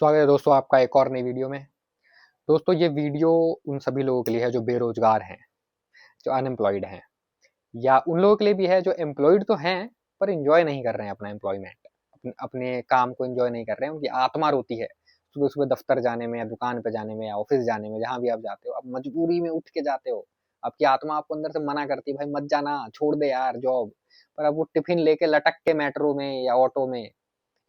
स्वागत है दोस्तों आपका एक और नई वीडियो में। दोस्तों ये वीडियो उन सभी लोगों के लिए है जो बेरोजगार हैं, जो अनएम्प्लॉयड हैं, या उन लोगों के लिए भी है जो एम्प्लॉयड तो हैं पर एंजॉय नहीं कर रहे हैं अपना एम्प्लॉयमेंट, अपने काम को एंजॉय नहीं कर रहे हैं। उनकी आत्मा रोती है सुबह सुबह दफ्तर जाने में या दुकान पे जाने में या ऑफिस जाने में, जहां भी आप जाते हो आप मजबूरी में उठ के जाते हो। आपकी आत्मा आपको अंदर से मना करती है, भाई मत जाना, छोड़ दे यार जॉब। पर अब वो टिफिन लेके लटक के मेट्रो में या ऑटो में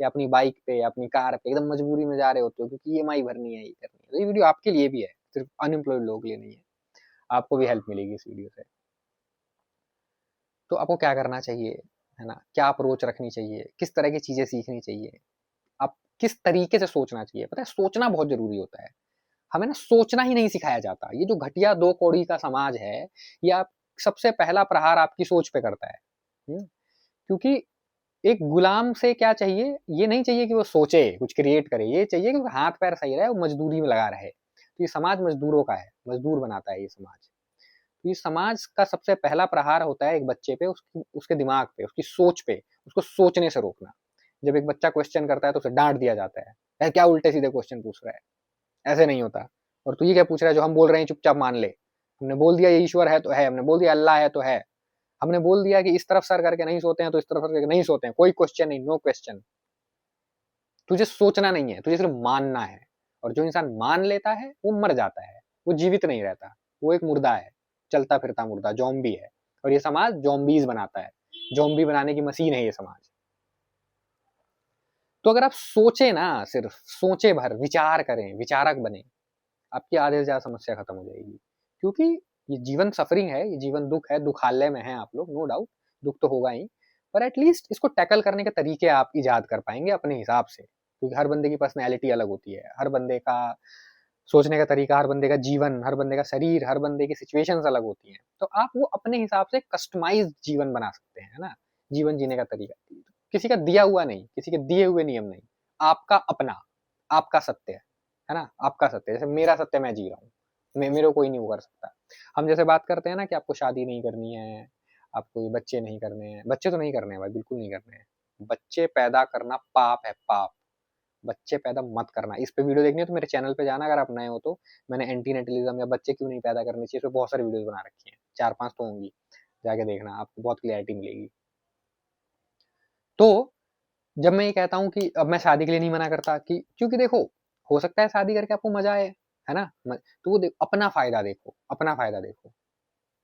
या अपनी बाइक पे या अपनी कार पे एकदम मजबूरी में जा रहे होते हो क्योंकि ईएमआई भरनी है, ये करनी है। तो ये वीडियो आपके लिए भी है, सिर्फ अनएम्प्लॉयड लोगों के लिए नहीं है। आपको भी हेल्प मिलेगी इस वीडियो से। तो आपको क्या करना चाहिए, है ना, क्या अप्रोच रखनी चाहिए, किस तरह की चीजें सीखनी चाहिए, आप किस तरीके से सोचना चाहिए। पता है सोचना बहुत जरूरी होता है। हमें ना सोचना ही नहीं सिखाया जाता। ये जो घटिया दो कौड़ी का समाज है, ये आप सबसे पहला प्रहार आपकी सोच पे करता है। क्योंकि एक गुलाम से क्या चाहिए, ये नहीं चाहिए कि वो सोचे कुछ क्रिएट करे, ये चाहिए कि हाथ पैर सही रहे, वो मजदूरी में लगा रहे। तो ये समाज मजदूरों का है, मजदूर बनाता है ये समाज। तो ये समाज का सबसे पहला प्रहार होता है एक बच्चे पे, उसके दिमाग पे, उसकी सोच पे, उसको सोचने से रोकना। जब एक बच्चा क्वेश्चन करता है तो उसे डांट दिया जाता है, क्या उल्टे सीधे क्वेश्चन पूछ रहा है, ऐसे नहीं होता। और तू ये क्या पूछ रहा है, जो हम बोल रहे हैं चुपचाप मान ले। हमने बोल दिया ये ईश्वर है तो है, हमने बोल दिया अल्लाह है तो है, हमने बोल दिया कि इस तरफ सर करके नहीं सोते हैं तो इस तरफ सर करके नहीं सोते हैं, कोई क्वेश्चन नहीं, नो क्वेश्चन। तुझे सोचना नहीं है, तुझे सिर्फ मानना है। और जो इंसान मान लेता है वो मर जाता है, वो जीवित नहीं रहता, वो एक मुर्दा है, चलता फिरता मुर्दा, जॉम्बी है। और ये समाज जॉम्बीज बनाता है, जॉम्बी बनाने की मशीन है ये समाज। तो अगर आप सोचे ना, सिर्फ सोचे भर, विचार करें, विचारक बने, आपकी आधे से ज्यादा समस्या खत्म हो जाएगी। क्योंकि ये जीवन सफरिंग है, ये जीवन दुख है, दुखालय में है आप लोग, नो डाउट, दुख तो होगा ही। पर एटलीस्ट इसको टैकल करने के तरीके आप इजाद कर पाएंगे अपने हिसाब से, क्योंकि हर बंदे की पर्सनैलिटी अलग होती है, हर बंदे का सोचने का तरीका, हर बंदे का जीवन, हर बंदे का शरीर, हर बंदे की सिचुएशंस अलग होती हैं। तो आप वो अपने हिसाब से कस्टमाइज जीवन बना सकते हैं, है ना। जीवन जीने का तरीका किसी का दिया हुआ नहीं, किसी के दिए हुए नियम नहीं, आपका अपना, आपका सत्य है ना, आपका सत्य। जैसे मेरा सत्य मैं जी रहा हूँ, मेरे को कोई नहीं वो कर सकता। हम जैसे बात करते हैं ना कि आपको शादी नहीं करनी है, आपको ये बच्चे नहीं करने हैं, बच्चे तो नहीं करने हैं भाई, बिल्कुल नहीं करने हैं। बच्चे पैदा करना पाप है, पाप। बच्चे पैदा मत करना। इस पे वीडियो देखनी है तो मेरे चैनल पे जाना, अगर आप नए हो तो। मैंने एंटी नेटलिज्म या बच्चे क्यों नहीं पैदा करने चाहिए, इस पे बहुत सारी वीडियोस बना रखी हैं, 4-5 तो होंगी, जाके देखना, आपको बहुत क्लियरिटी मिलेगी। तो जब मैं ये कहता हूँ कि अब मैं शादी के लिए नहीं मना करता, कि क्योंकि देखो, हो सकता है शादी करके आपको मजा आए, है ना। तो वो अपना फायदा देखो, अपना फायदा देखो।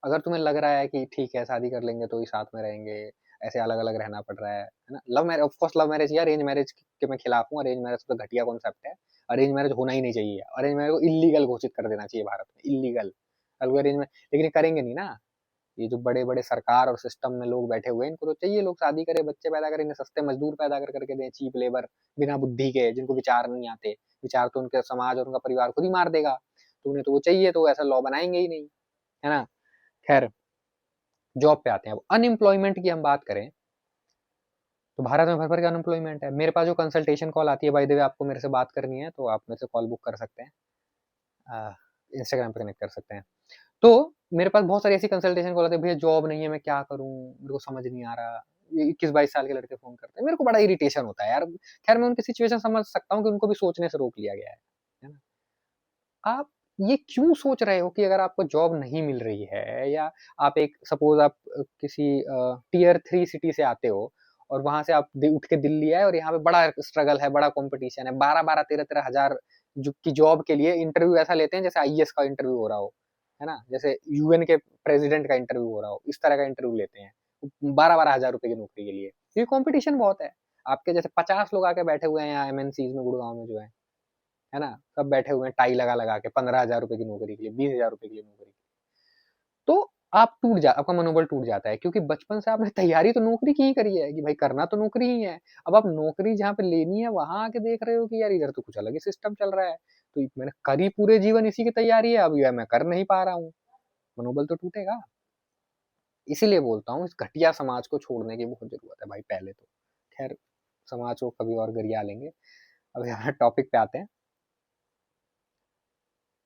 अगर तुम्हें लग रहा है कि ठीक है शादी कर लेंगे तो ही साथ में रहेंगे, ऐसे अलग अलग रहना पड़ रहा है ना। Love marriage, of course love marriage या अरेंज मैरिज के मैं खिलाफ हूँ। अरेंज मैरिज तो घटिया कॉन्सेप्ट है, अरेंज मैरिज होना ही नहीं चाहिए। अरेंज मैरिज को इलीगल घोषित कर देना चाहिए भारत में, इलीगल। अरेंज में, लेकिन ये करेंगे नहीं ना। ये जो बड़े बड़े सरकार और सिस्टम में लोग बैठे हुए हैं, इनको तो चाहिए लोग शादी करें, बच्चे पैदा करें, इन्हें सस्ते मजदूर पैदा कर करके दें, चीप लेबर, बिना बुद्धि के, जिनको विचार नहीं आते। विचार तो उनके समाज और उनका परिवार खुद ही मार देगा। तो उन्हें तो वो चाहिए, तो ऐसा लॉ बनाएंगे ही नहीं, है ना। खैर, जॉब पे आते हैं। अब अनएम्प्लॉयमेंट की हम बात करें तो भारत में भर भर के अनएम्प्लॉयमेंट है। मेरे पास जो कंसल्टेशन कॉल आती है, बाय द वे आपको मेरे से बात करनी है तो आप मेरे से कॉल बुक कर सकते हैं, इंस्टाग्राम पे कनेक्ट कर सकते हैं। तो मेरे पास बहुत सारी ऐसी कंसल्टेशन कॉल आती है, भैया जॉब नहीं है, मैं क्या करूं, मेरे को समझ नहीं आ रहा। ये 21-22 साल के लड़के फोन करते हैं, मेरे को बड़ा इरिटेशन होता है यार। खैर मैं उनकी सिचुएशन समझ सकता हूँ कि उनको भी सोचने से रोक लिया गया है ना। आप ये क्यों सोच रहे हो कि अगर आपको जॉब नहीं मिल रही है, या आप एक सपोज आप किसी टियर 3 सिटी से आते हो और वहां से आप उठ के दिल्ली आए और यहाँ पे बड़ा स्ट्रगल है, बड़ा कंपटीशन है, 12-12, 13-13 हजार की जॉब के लिए इंटरव्यू ऐसा लेते हैं जैसे आईएएस का इंटरव्यू हो रहा हो, है ना, जैसे यूएन के प्रेसिडेंट का इंटरव्यू हो रहा हो, इस तरह का इंटरव्यू लेते हैं 12-12 हजार रुपए की नौकरी के लिए, क्योंकि कंपटीशन बहुत है। आपके जैसे 50 लोग आके बैठे हुए हैं यहाँ एमएनसीज में, गुड़गांव में जो है ना, सब बैठे हुए हैं टाई लगा लगा के, 15 हजार रुपए की नौकरी के लिए, 20 हजार रुपए के लिए नौकरी। तो आप आपका मनोबल टूट जाता है, क्योंकि बचपन से आपने तैयारी तो नौकरी की ही करी है कि भाई करना तो नौकरी ही है। अब आप नौकरी जहाँ पे लेनी है वहां आके देख रहे हो कि यार इधर तो कुछ अलग ही सिस्टम चल रहा है, तो मैंने करी पूरे जीवन इसी की तैयारी है, अब यह मैं कर नहीं पा रहा हूँ, मनोबल तो टूटेगा। इसीलिए बोलता हूँ इस घटिया समाज को छोड़ने की बहुत जरूरत है भाई, पहले तो। खैर, समाज को कभी और गरिया लेंगे। अब हमारे टॉपिक पे आते हैं।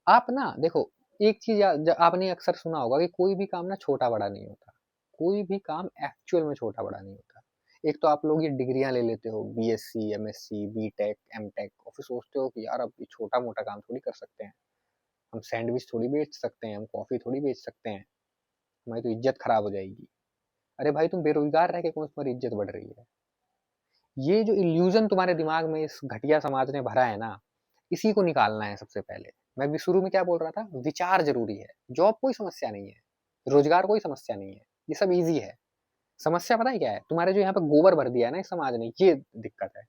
आप ना देखो, एक चीज आपने अक्सर सुना होगा कि कोई भी काम ना छोटा बड़ा नहीं होता, कोई भी काम एक्चुअल में छोटा बड़ा नहीं होता। एक तो आप लोग ये डिग्रियां ले लेते हो, बीएससी, एमएससी, बीटेक, एमटेक, और फिर सोचते हो कि यार अब ये छोटा मोटा काम थोड़ी कर सकते हैं, हम सैंडविच थोड़ी बेच सकते हैं, हम कॉफी थोड़ी बेच सकते हैं, हमारी तो इज्जत खराब हो जाएगी। अरे भाई तुम बेरोजगार रह के कौन तुम्हारी इज्जत बढ़ रही है? ये जो इल्यूजन तुम्हारे दिमाग में इस घटिया समाज ने भरा है ना, इसी को निकालना है सबसे पहले। मैं भी शुरू में क्या बोल रहा था, विचार जरूरी है। जॉब कोई समस्या नहीं है, रोजगार कोई समस्या नहीं है, ये सब इजी है। समस्या पता है क्या है, तुम्हारे जो यहाँ पे गोबर भर दिया है ना इस समाज ने, ये दिक्कत है।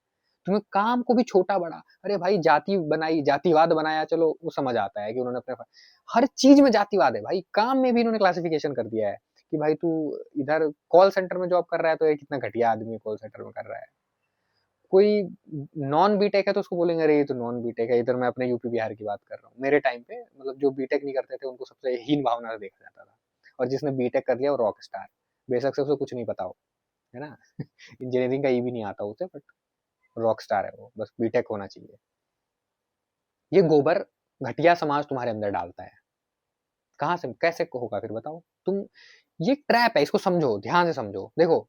तुम्हें काम को भी छोटा बड़ा, अरे भाई जाति बनाई, जातिवाद बनाया, चलो वो समझ आता है कि उन्होंने अपने हर चीज में जातिवाद है भाई। काम में भी इन्होंने क्लासिफिकेशन कर दिया है कि भाई तू इधर कॉल सेंटर में जॉब कर रहा है तो ये कितना घटिया आदमी कॉल सेंटर में कर रहा है। कोई नॉन बीटेक है तो उसको बोलेंगे अरे ये तो नॉन बीटेक है। इधर मैं अपने यूपी बिहार की बात कर रहा हूँ, मेरे टाइम पे मतलब जो बीटेक नहीं करते थे उनको सबसे हीन भावना से देखा जाता था, और जिसने बीटेक कर लिया वो रॉक स्टार, बेशक से उसे कुछ नहीं पता हो, है ना। इंजीनियरिंग का ई भी नहीं आता उसे, बट रॉक स्टार है वो, बस बीटेक होना चाहिए। ये गोबर घटिया समाज तुम्हारे अंदर डालता है। कहाँ से कैसे होगा फिर बताओ तुम? ये ट्रैप है, इसको समझो, ध्यान से समझो। देखो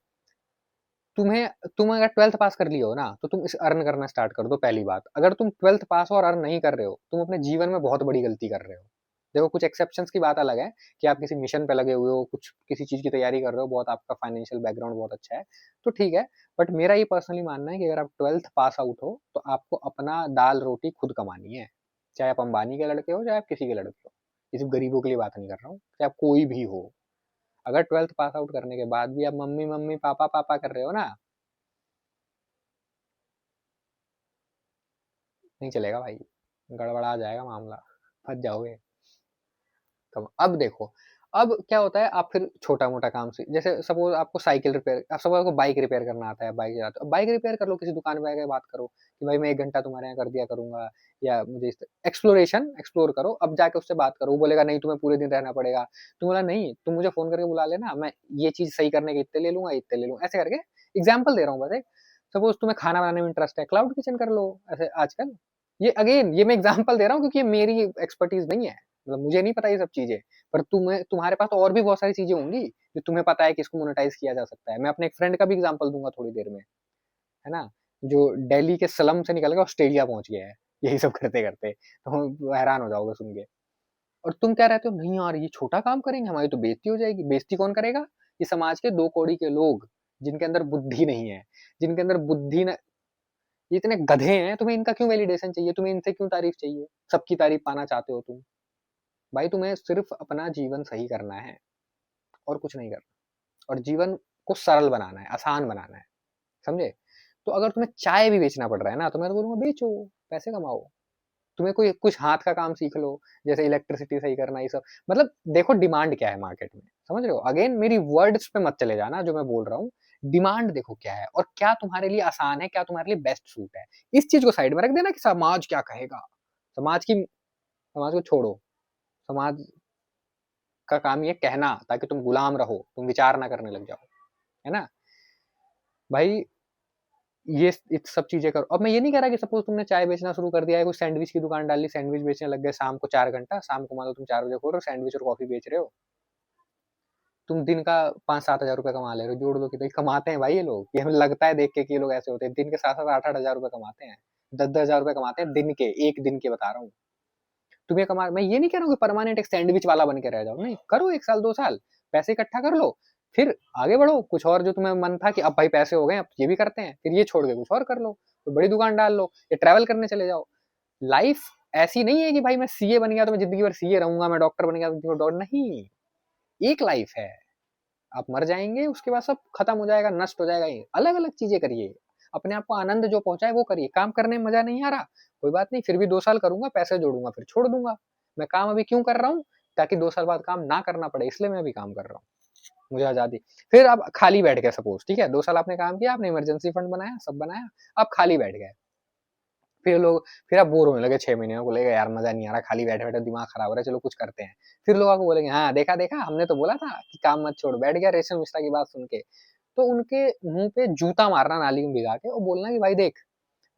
तुम्हें, तुम अगर 12th पास कर लियो ना तो तुम इस अर्न करना स्टार्ट कर दो। पहली बात, अगर तुम 12th पास और अर्न नहीं कर रहे हो, तुम अपने जीवन में बहुत बड़ी गलती कर रहे हो। देखो कुछ एक्सेप्शंस की बात अलग है कि आप किसी मिशन पे लगे हुए हो, कुछ किसी चीज की तैयारी कर रहे हो, बहुत आपका फाइनेंशियल बैकग्राउंड बहुत अच्छा है, तो ठीक है। बट मेरा ये पर्सनली मानना है कि अगर आप 12th पास आउट हो तो आपको अपना दाल रोटी खुद कमानी है। चाहे आप अंबानी के लड़के हो, चाहे आप किसी के लड़के हो, ये सिर्फ गरीबों के लिए बात नहीं कर रहा हूँ, चाहे आप कोई भी हो। अगर 12th पास आउट करने के बाद भी आप मम्मी मम्मी पापा पापा कर रहे हो ना, नहीं चलेगा भाई, गड़बड़ा जाएगा मामला, फंस जाओगे। तो अब देखो, अब क्या होता है, आप फिर छोटा मोटा काम से, जैसे सपोज आपको साइकिल रिपेयर, आप सपोज आपको बाइक रिपेयर करना आता है, बाइक चलाते हो, बाइक रिपेयर कर लो, किसी दुकान पे आके बात करो कि भाई मैं 1 घंटा तुम्हारे यहाँ कर दिया करूंगा, या मुझे एक्सप्लोरेशन एक्सप्लोर करो। अब जाके उससे बात करो, वो बोलेगा नहीं तुम्हें पूरे दिन रहना पड़ेगा, तुम बोला नहीं तुम मुझे फोन करके बुला लेना, मैं ये चीज सही करने के इतने ले लूंगा, इतने ले लूंगा, ऐसे करके एग्जाम्पल दे रहा हूँ बस एक। सपोज तुम्हें खाना बनाने में इंटरेस्ट है, क्लाउड किचन कर लो ऐसे आजकल। ये अगेन ये मैं एग्जाम्पल दे रहा हूँ क्योंकि ये मेरी एक्सपर्टीज नहीं है, मतलब मुझे नहीं पता ये सब चीजें, पर तुम्हें, तुम्हारे पास तो और भी बहुत सारी चीजें होंगी जो तुम्हें पता है कि इसको मोनेटाइज किया जा सकता है। मैं अपने एक फ्रेंड का भी एग्जांपल दूंगा थोड़ी देर में, है ना, जो दिल्ली के स्लम से निकल के ऑस्ट्रेलिया पहुंच गया है यही सब करते करते, तो हैरान हो जाओगे सुन के। और तुम क्या रहते हो, नहीं यार ये छोटा काम करेंगे हमारी तो बेइज्जती हो जाएगी। बेइज्जती कौन करेगा? ये समाज के 2 कौड़ी के लोग, जिनके अंदर बुद्धि नहीं है, जिनके अंदर बुद्धि न, ये इतने गधे हैं, तुम्हें इनका क्यों वैलिडेशन चाहिए, तुम्हें इनसे क्यों तारीफ चाहिए, सबकी तारीफ पाना चाहते हो तुम। भाई तुम्हें सिर्फ अपना जीवन सही करना है और कुछ नहीं करना, और जीवन को सरल बनाना है, आसान बनाना है, समझे? तो अगर तुम्हें चाय भी बेचना पड़ रहा है ना, तो मैं तो बोलूंगा बेचो, पैसे कमाओ। तुम्हें कोई कुछ हाथ का काम सीख लो, जैसे इलेक्ट्रिसिटी सही करना, ये सब। मतलब देखो डिमांड क्या है मार्केट में, समझ रहे हो? अगेन मेरी वर्ड्स पे मत चले जाना जो मैं बोल रहा हूँ। डिमांड देखो क्या है और क्या तुम्हारे लिए आसान है, क्या तुम्हारे लिए बेस्ट सूट है। इस चीज को साइड में रख देना कि समाज क्या कहेगा। समाज की, समाज को छोड़ो। समाज का काम ये कहना ताकि तुम गुलाम रहो, तुम विचार ना करने लग जाओ, है ना भाई। ये सब चीजें करो। अब मैं ये नहीं कह रहा कि सपोज तुमने चाय बेचना शुरू कर दिया है, कोई सैंडविच की दुकान डाल ली, सैंडविच बेचने लग गए शाम को 4 घंटा, शाम को मान लो तुम 4 बजे खोल रहे हो, सैंडविच और कॉफी बेच रहे हो, तुम दिन का 5-7 हज़ार रुपए कमा ले रहे हो। जोड़ लो कि तो कमाते हैं भाई ये लोग, ये हमें लगता है देख के कि ये लोग ऐसे होते हैं, दिन के 7-7 8-8 हज़ार रुपए कमाते हैं, 10-10 हज़ार रुपए कमाते हैं दिन के, एक दिन के बता रहा हूँ। तुम्हें कमा, मैं ये नहीं कह रहा हूँ कि परमानेंट एक सैंडविच वाला बन के रह जाओ, नहीं, करो 1 साल 2 साल, पैसे इकट्ठा कर लो, फिर आगे बढ़ो। कुछ और जो तुम्हें मन था कि अब भाई पैसे हो गए अब ये भी करते हैं, फिर ये छोड़ के कुछ और कर लो, तो बड़ी दुकान डाल लो, या ट्रैवल करने चले जाओ। लाइफ ऐसी नहीं है कि भाई मैं सीए बन गया तो मैं जिंदगी भर सीए रहूंगा, मैं डॉक्टर बन गया तो जिंदगी भर डॉक्टर, नहीं। एक लाइफ है, आप मर जाएंगे, उसके बाद सब खत्म हो जाएगा, नष्ट हो जाएगा। ये अलग अलग चीजें करिए, अपने आप को आनंद जो पहुंचाए वो करिए। काम करने में मजा नहीं आ रहा, कोई बात नहीं, फिर भी 2 साल करूंगा, पैसे जोड़ूंगा, फिर छोड़ दूंगा। मैं काम अभी क्यों कर रहा हूँ? ताकि 2 साल बाद काम ना करना पड़े, इसलिए मैं अभी काम कर रहा हूँ, मुझे आजादी। फिर आप खाली बैठ गए, सपोज ठीक है 2 साल आपने काम किया, आपने इमरजेंसी फंड बनाया, सब बनाया, आप खाली बैठ गए। फिर लोग, फिर आप बोर होने लगे 6 महीने में, बोलेगा यार मजा नहीं आ रहा, खाली बैठे बैठे दिमाग खराब हो रहा है, चलो कुछ करते हैं। फिर लोग आपको बोलेंगे हाँ देखा देखा, हमने तो बोला था कि काम मत छोड़, बैठ गया रेशम मिश्रा की बात सुन के। तो उनके मुंह पे जूता मारना नाली में भिगा के, और बोलना कि भाई देख,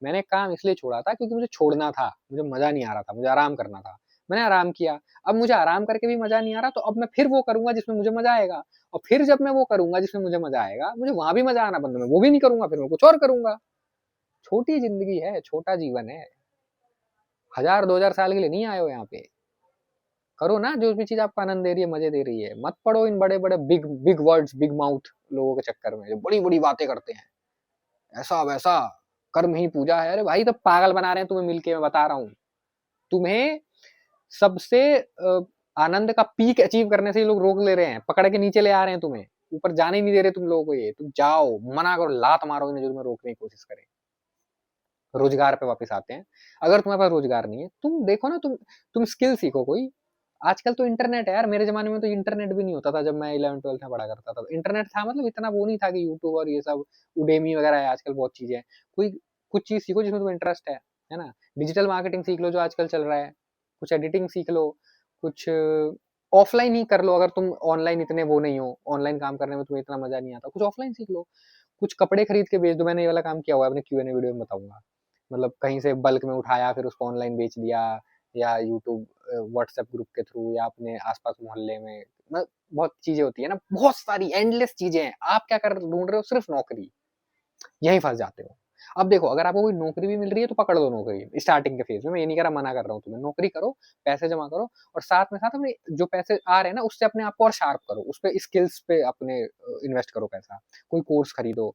मैंने काम इसलिए छोड़ा था क्योंकि मुझे छोड़ना था, मुझे मजा नहीं आ रहा था, मुझे आराम करना था। मैंने आराम किया, अब मुझे आराम करके भी मजा नहीं आ रहा, तो अब मैं फिर वो करूंगा जिसमें मुझे मजा आएगा, और फिर जब मैं वो करूंगा जिसमें मुझे मजा आएगा, मुझे वहां भी मजा आना बंद, मैं वो भी नहीं करूंगा, फिर मैं कुछ और करूंगा। छोटी जिंदगी है, छोटा जीवन है, 1000-2000 साल के लिए नहीं आए हो यहाँ पे। करो ना जो भी चीज आपको आनंद दे रही है, मजे दे रही है, मत पड़ो इन बड़े बड़े big big words, big mouth लोगों के चक्कर में, जो बड़ी बड़ी बातें करते हैं, ऐसा वैसा, कर्म ही पूजा है। अरे भाई तो पागल बना रहे हैं तुम्हें मिलके, मैं बता रहा हूँ तुम्हें। सबसे आनंद का पीक अचीव करने से ये लोग रोक ले रहे हैं, पकड़ के नीचे ले आ रहे हैं तुम्हें, ऊपर जाने ही नहीं दे रहे तुम लोगों को। ये तुम जाओ, मना करो, लात मारो इन्हें जो तुम्हें रोकने की कोशिश करें। रोजगार पे वापस आते हैं। अगर तुम्हारे पास रोजगार नहीं है, तुम देखो ना, तुम स्किल सीखो कोई। आजकल तो इंटरनेट है यार, मेरे जमाने में तो इंटरनेट भी नहीं होता था जब मैं 11th-12th में पढ़ा करता था। इंटरनेट था मतलब इतना वो नहीं था कि यूट्यूब और ये सब उडेमी वगैरह है, आजकल बहुत चीजें हैं। कोई कुछ चीज सीखो जिसमें तुम्हें इंटरेस्ट है ना। डिजिटल मार्केटिंग सीख लो जो आजकल चल रहा है, कुछ एडिटिंग सीख लो, कुछ ऑफलाइन ही कर लो। अगर तुम ऑनलाइन इतने वो नहीं हो, ऑनलाइन काम करने में तुम्हें इतना मजा नहीं आता, कुछ ऑफलाइन सीख लो। कुछ कपड़े खरीद के बेच दो, मैंने ये वाला काम किया हुआ है, अपने Q&A वीडियो में बताऊंगा। मतलब कहीं से बल्क में उठाया, फिर उसको ऑनलाइन बेच दिया, या यूट्यूब व्हाट्सएप ग्रुप के थ्रू, या अपने आसपास मोहल्ले में। बहुत चीजें होती है ना, बहुत सारी एंडलेस चीजें हैं। आप क्या कर ढूंढ रहे हो? सिर्फ नौकरी, यहीं फंस जाते हो। अब देखो, अगर आपको कोई नौकरी भी मिल रही है तो पकड़ दो नौकरी स्टार्टिंग के फेज में। मैं ये नहीं कह रहा, मना कर रहा हूँ तुम्हें, नौकरी करो, पैसे जमा करो, और साथ में साथ अपने जो पैसे आ रहे हैं ना उससे अपने आप को और शार्प करो, उस पे स्किल्स पे अपने इन्वेस्ट करो पैसा। कोई कोर्स खरीदो,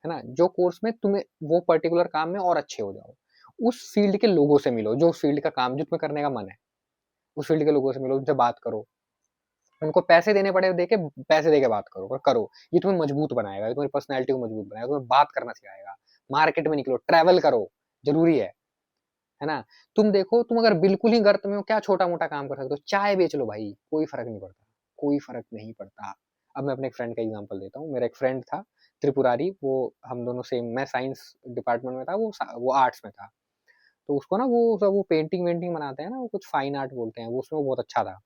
है ना, जो कोर्स में तुम्हें वो पर्टिकुलर काम में और अच्छे हो जाओ। उस फील्ड के लोगों से मिलो, जो फील्ड का काम जो तुम्हें करने का मन है, उस फील्ड के लोगों से मिलो, उनसे बात करो। उनको पैसे देने पड़े देके, पैसे देके बात करो, पर करो। ये तुम्हें मजबूत बनाएगा, ये तुम्हारी पर्सनैलिटी को मजबूत बनाएगा, तुम्हें बात करना सिखाएगा। मार्केट में निकलो, ट्रैवल करो, जरूरी है ना। तुम देखो, तुम अगर बिल्कुल ही गर्त में हो, क्या छोटा मोटा काम कर सकते हो? चाय बेच लो भाई, कोई फर्क नहीं पड़ता, कोई फर्क नहीं पड़ता। अब मैं अपने एक फ्रेंड का एग्जांपल देता हूँ। मेरा एक फ्रेंड था त्रिपुरारी, वो हम दोनों सेम, मैं साइंस डिपार्टमेंट में था, वो आर्ट्स में था। तो उसको ना वो सब वो पेंटिंग वेंटिंग बनाते हैं ना, वो कुछ फाइन आर्ट बोलते हैं, वो उसमें वो बहुत अच्छा था।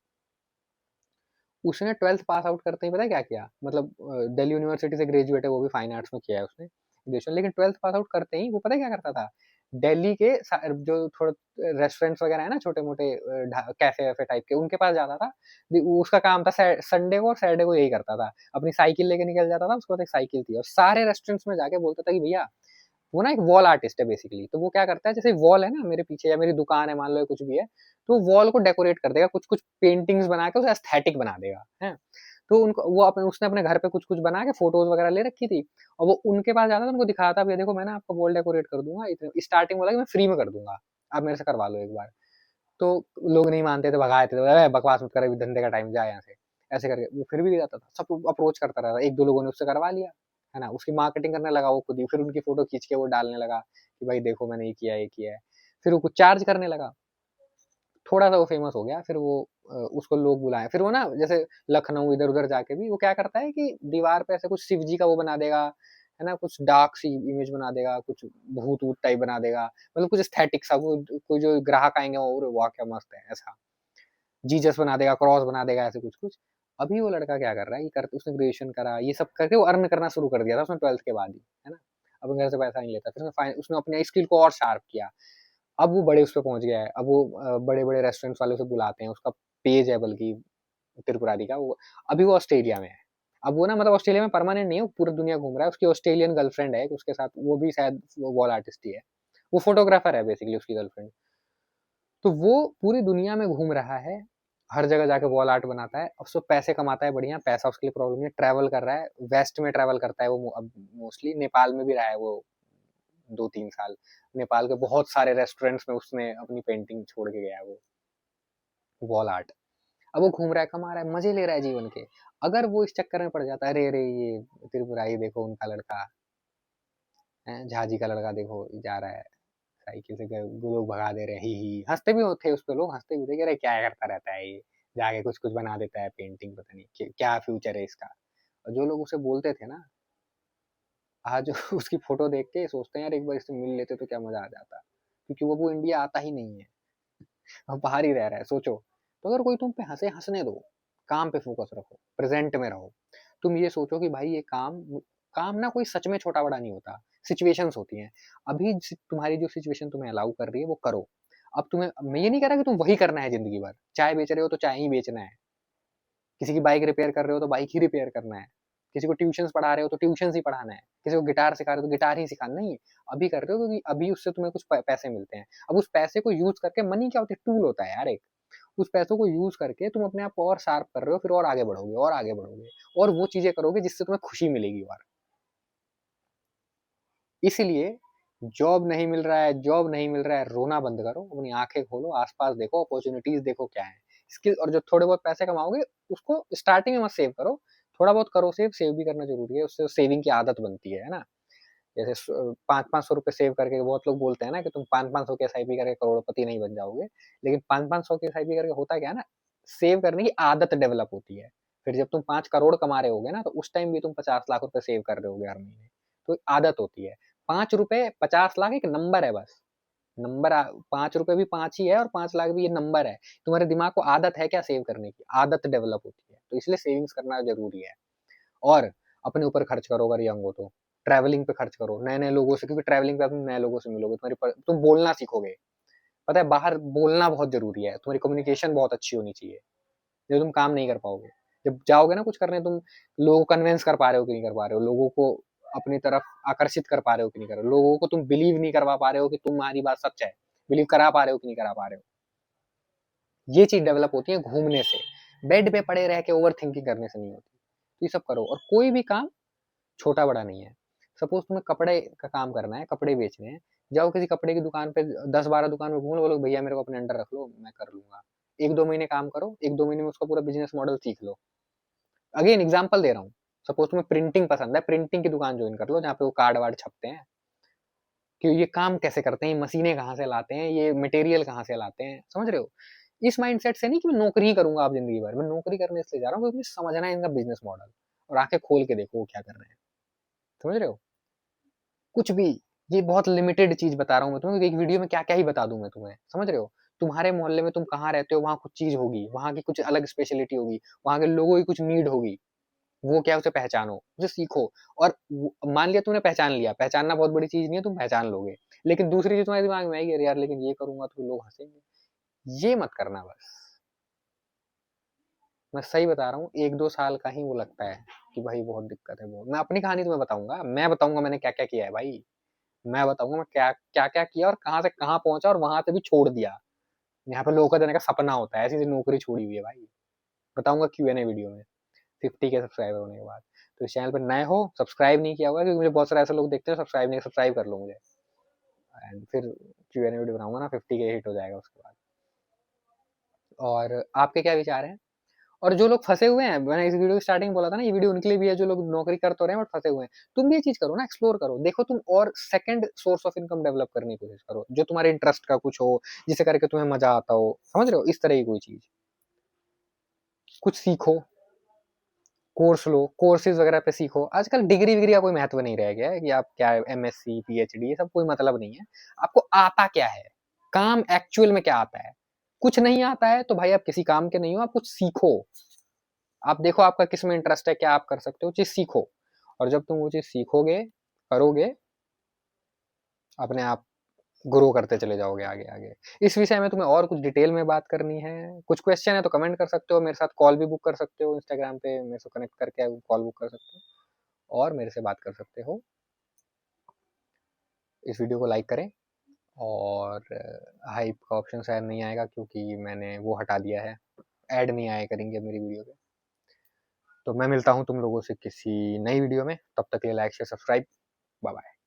उसने 12th पास आउट करते ही पता है क्या किया? मतलब दिल्ली यूनिवर्सिटी से ग्रेजुएट है, वो भी फाइन आर्ट्स में किया है उसने ग्रेजुएशन। लेकिन 12th पास आउट करते ही वो पता है क्या करता था? दिल्ली के जो थोड़े रेस्टोरेंट्स वगैरह है ना, छोटे मोटे कैफे वैफे टाइप के, उनके पास जाता था। उसका काम था संडे को और सैटरडे को यही करता था। अपनी साइकिल लेके निकल जाता था, उसके पास एक साइकिल थी, और सारे रेस्टोरेंट्स में जाके बोलता था कि भैया, वो ना एक वॉल आर्टिस्ट है बेसिकली। तो वो क्या करता है, जैसे वॉल है ना मेरे पीछे, या मेरी दुकान है मान लो, कुछ भी है, तो वॉल को डेकोरेट कर देगा, कुछ कुछ पेंटिंग्स बना के उसे एस्थेटिक बना देगा, है। तो उनको वो अपने उसने अपने घर पे कुछ कुछ बना के फोटोज वगैरह ले रखी थी, और वो उनके पास जाता था, उनको दिखाता भैया देखो मैं ना आपका वॉल डेकोरेट कर दूंगा, इतने स्टार्टिंग बोला कि मैं फ्री में कर दूंगा, आप मेरे से करवा लो एक बार। तो लोग नहीं मानते थे, भगाते थे, बकवास मत कर, अभी धंधे का टाइम जा यहाँ से, ऐसे करके वो फिर भी जाता था, सब अप्रोच करता रहता। एक दो लोगों ने उससे करवा लिया, है ना, उसकी मार्केटिंग करने लगा वो खुद ही, फिर उनकी फोटो खींच के वो डालने लगा कि भाई देखो मैंने ये किया है। फिर वो कुछ चार्ज करने लगा, थोड़ा सा वो फेमस हो गया, फिर वो उसको लोग बुलाए, फिर वो ना जैसे लखनऊ इधर उधर जाके भी वो क्या करता है कि दीवार पे ऐसे कुछ शिव जी का वो बना देगा, है ना, कुछ डार्क सी इमेज बना देगा, कुछ भूत वूत टाइप बना देगा, मतलब कुछ एस्थेटिक सा, वो कोई जो ग्राहक आएंगे वो वाह क्या मस्त है ऐसा, जीसस बना देगा, क्रॉस बना देगा, ऐसे कुछ कुछ। अभी वो लड़का क्या कर रहा है, ये कर उसने ग्रेजुएशन करा, ये सब करके वो अर्न करना शुरू कर दिया था उसने 12th के बाद ही, है ना। अब घर से पैसा नहीं लेता, फिर उसने अपने स्किल को और शार्प किया। अब वो बड़े उस पे पहुंच गया है, अब वो बड़े बड़े रेस्टोरेंट्स वाले उसे बुलाते हैं, उसका पेज है बल्कि त्रिपुरारी का वो। अभी वो ऑस्ट्रेलिया में है। अब वो ना मतलब ऑस्ट्रेलिया में परमानेंट नहीं है, वो पूरी दुनिया घूम रहा है, उसकी ऑस्ट्रेलियन गर्लफ्रेंड है उसके साथ, वो भी शायद वो वॉल आर्टिस्ट ही है, वो फोटोग्राफर है बेसिकली उसकी गर्लफ्रेंड। तो वो पूरी दुनिया में घूम रहा है, हर जगह जाके वॉल आर्ट बनाता है, अब उसको पैसे कमाता है बढ़िया, पैसा उसके लिए प्रॉब्लम नहीं है, ट्रैवल कर रहा है, वेस्ट में ट्रैवल करता है वो, अब मोस्टली नेपाल में भी रहा है वो 2-3 साल। नेपाल के बहुत सारे रेस्टोरेंट्स में उसने अपनी पेंटिंग छोड़ के गया है वो, वॉल आर्ट। अब वो घूम रहा है, कमा रहा है, मजे ले रहा है जीवन के। अगर वो इस चक्कर में पड़ जाता है, अरे अरे ये त्रिपुरारी देखो उनका लड़का है, झाजी का लड़का देखो जा रहा है साइकिल से, लोग भगा दे रहे हैं, ही हंसते भी थे उस पे, लोग हंसते भी थे कि अरे क्या करता रहता है ये, जाके कुछ कुछ बना देता है पेंटिंग, पता नहीं क्या फ्यूचर है इसका। और जो लोग उसे बोलते थे ना, आज उसकी फोटो देख के सोचते हैं यार एक बार इससे मिल लेते तो क्या मजा आ जाता, क्योंकि वो इंडिया आता ही नहीं है, अब बाहर ही रह रहा है, सोचो। तो अगर कोई तुम पे हंसे, हंसने दो, काम पे फोकस रखो, प्रेजेंट में रहो। तुम ये सोचो कि भाई ये काम काम ना कोई सच में छोटा बड़ा नहीं होता, सिचुएशंस होती हैं। अभी तुम्हारी जो सिचुएशन तुम्हें अलाउ कर रही है वो करो। अब तुम्हें, मैं ये नहीं कह रहा कि तुम वही करना है ज़िंदगी भर, चाय बेच रहे हो तो चाय ही बेचना है, किसी की बाइक रिपेयर कर रहे हो तो बाइक ही रिपेयर करना है, किसी को ट्यूशन्स पढ़ा रहे हो तो ट्यूशन्स ही पढ़ाना है, किसी को गिटार सिखा रहे हो तो गिटार ही सिखाना, नहीं, अभी कर रहे हो क्योंकि अभी उससे तुम्हें कुछ पैसे मिलते हैं। अब उस पैसे को यूज़ करके, मनी क्या होती है, टूल होता है यार एक, उस पैसों को यूज़ करके तुम अपने आप को और शार्प कर रहे हो, फिर और आगे बढ़ोगे और आगे बढ़ोगे और वो चीज़ें करोगे जिससे तुम्हें खुशी मिलेगी और। इसीलिए जॉब नहीं मिल रहा है, जॉब नहीं मिल रहा है, रोना बंद करो, अपनी आँखें खोलो, आस-पास देखो, अपॉर्च्युनिटीज़ देखो क्या है। स्किल, और जो थोड़े बहुत पैसे कमाओगे उसको स्टार्टिंग में मत सेव करो, थोड़ा बहुत करो सेव, सेव भी करना ज़रूरी है, उससे सेविंग की आदत बनती है ना? जैसे 5-5 सौ रुपए सेव करके, बहुत लोग बोलते हैं ना कि तुम 5-5 सौ की एसआईपी करके करोड़पति नहीं बन जाओगे। लेकिन 5-5 सौ की एसआईपी करके होता क्या है ना, सेव करने की आदत डेवलप होती है। फिर जब तुम 5 करोड़ कमा रहे होगे ना, तो उस टाइम भी तुम 50 लाख रुपए सेव कर रहे होगे हर महीने। तो एक आदत होती है। 5 रुपए 50 लाख एक नंबर है बस। नंबर 5 रुपए भी 5 ही है और 5 लाख भी ये नंबर है। तुम्हारे दिमाग को आदत है क्या सेव करने की? आदत डेवलप होती है। तो इसलिए सेविंग्स करना ज़रूरी है। और अपने ऊपर खर्च करो अगर यंग हो तो। ट्रैवलिंग पे खर्च करो, नए-नए लोगों से, क्योंकि ट्रैवलिंग पे तुम नए लोगों से मिलोगे, तुम बोलना सीखोगे। पता है बाहर बोलना बहुत ज़रूरी है, तुम्हारी कम्युनिकेशन बहुत अच्छी होनी चाहिए, नहीं तुम काम नहीं कर पाओगे। जब जाओगे ना कुछ करने, तुम लोगों को कन्विंस कर पा रहे हो कि नहीं कर पा रहे हो, लोगों को अपनी तरफ आकर्षित कर पा रहे हो कि नहीं कर रहे हो, लोगों को तुम बिलीव नहीं करवा पा रहे हो कि तुम्हारी बात सच है, बिलीव करा पा रहे हो कि नहीं करा पा रहे हो। ये चीज़ डेवलप होती है घूमने से, बेड पे पड़े रह के ओवरथिंकिंग करने से नहीं होती। तो ये सब करो, और कोई भी काम छोटा-बड़ा नहीं है। सपोज़ तुम्हें कपड़े का काम करना है, कपड़े बेचने हैं, जाओ किसी कपड़े की दुकान पे 10-12 दुकान में घूम लो, बोलो भैया मेरे को अपने अंडर रख लो, मैं कर लूँगा। 1-2 महीने काम करो, 1-2 महीने में उसका पूरा बिज़नेस मॉडल सीख लो। अगेन एग्ज़ाम्पल दे रहा हूँ, सपोज़ तुम्हें प्रिंटिंग पसंद है, प्रिंटिंग की दुकान जॉइन कर लो, जहाँ पे वो कार्ड-वार्ड छपते हैं, कि ये काम कैसे करते हैं, ये मशीनें कहाँ से लाते हैं, ये मटेरियल कहाँ से लाते हैं, समझ रहे हो? इस माइंडसेट से नहीं कि मैं नौकरी ही करूँगा अब ज़िंदगी भर, मैं नौकरी करने इसलिए जा रहा हूँ क्योंकि मुझे समझना है इनका बिज़नेस मॉडल, और आँखें खोल के देखो वो क्या कर रहे हैं, समझ रहे हो? कुछ भी, ये बहुत लिमिटेड चीज़ बता रहा हूँ मैं तुम्हें, एक वीडियो में क्या-क्या ही बता दूँ मैं तुम्हें, समझ रहे हो? तुम्हारे मोहल्ले में तुम कहाँ रहते हो, वहाँ कुछ चीज़ होगी, वहाँ की कुछ अलग स्पेशलिटी होगी, वहाँ के लोगों की कुछ नीड होगी, वो क्या है उसे पहचानो, उसे सीखो, और मान लिया तुमने पहचान लिया, पहचानना बहुत बड़ी चीज़ नहीं है, तुम पहचान लोगे। लेकिन दूसरी चीज़ तुम्हारे दिमाग में आएगी, अरे यार लेकिन ये करूँगा तो लोग हँसेंगे, ये मत करना बस। मैं सही बता रहा हूँ, 1-2 साल का ही वो लगता है कि भाई बहुत दिक्कत है वो। मैं अपनी कहानी तुम्हें बताऊँगा, मैं बताऊँगा मैंने क्या-क्या किया है भाई। मैं बताऊँगा मैं क्या-क्या किया और कहाँ से कहाँ पहुँचा और वहाँ से भी छोड़ दिया। यहाँ पे लोगों का देने का सपना होता है, ऐसी-ऐसी नौकरी छोड़ी हुई है भाई। बताऊँगा क्यू&ए वीडियो में, 50 के सब्सक्राइबर होने के बाद। तो इस चैनल पे नए हो, सब्सक्राइब नहीं किया हुआ है, क्योंकि मुझे बहुत सारे ऐसे लोग देखते हैं सब्सक्राइब नहीं, सब्सक्राइब कर लो मुझे। एंड फिर क्यू&ए वीडियो बनाऊँगा ना, 50 के हिट हो जाएगा उसके बाद। और आपके क्या विचार हैं? और जो लोग फँसे हुए हैं, मैंने इस वीडियो की स्टार्टिंग में बोला था ना, ये वीडियो उनके लिए भी है जो लोग नौकरी कर तो रहे हैं बट फँसे हुए हैं। तुम भी ये चीज़ करो ना, एक्सप्लोर करो। देखो तुम और second source of income develop करने की कोशिश करो, जो तुम्हारे इंटरेस्ट का कुछ हो, जिसे करके तुम्हें मज़ा आता हो। समझ रहे हो? इस तरह की कोई चीज़। कुछ सीखो, कोर्स लो, कोर्सेज़ वगैरह पे सीखो। आजकल डिग्री-विग्री का कोई महत्व नहीं रह गया है कि आप क्या एमएससी, पीएचडी, ये सब कोई मतलब नहीं है। आपको आता क्या है? काम एक्चुअल में क्या आता है? कुछ नहीं आता है तो भाई आप किसी काम के नहीं हो, आप कुछ सीखो। आप देखो आपका किस में इंटरेस्ट है, क्या आप कर सकते हो, चीज़ सीखो, और जब तुम वो चीज़ सीखोगे, करोगे, अपने आप ग्रो करते चले जाओगे आगे-आगे। इस विषय में तुम्हें और कुछ डिटेल में बात करनी है, कुछ क्वेश्चन है तो कमेंट कर सकते हो, मेरे साथ कॉल भी बुक कर सकते हो, इंस्टाग्राम पे मेरे से कनेक्ट करके कॉल बुक कर सकते हो और मेरे से बात कर सकते हो। इस वीडियो को लाइक करें, और हाइप का ऑप्शन शायद नहीं आएगा क्योंकि मैंने वो हटा दिया है, ऐड नहीं आया करेंगे मेरी वीडियो पे। तो मैं मिलता हूँ तुम लोगों से किसी नई वीडियो में, तब तक के लिए like, share, subscribe, bye bye.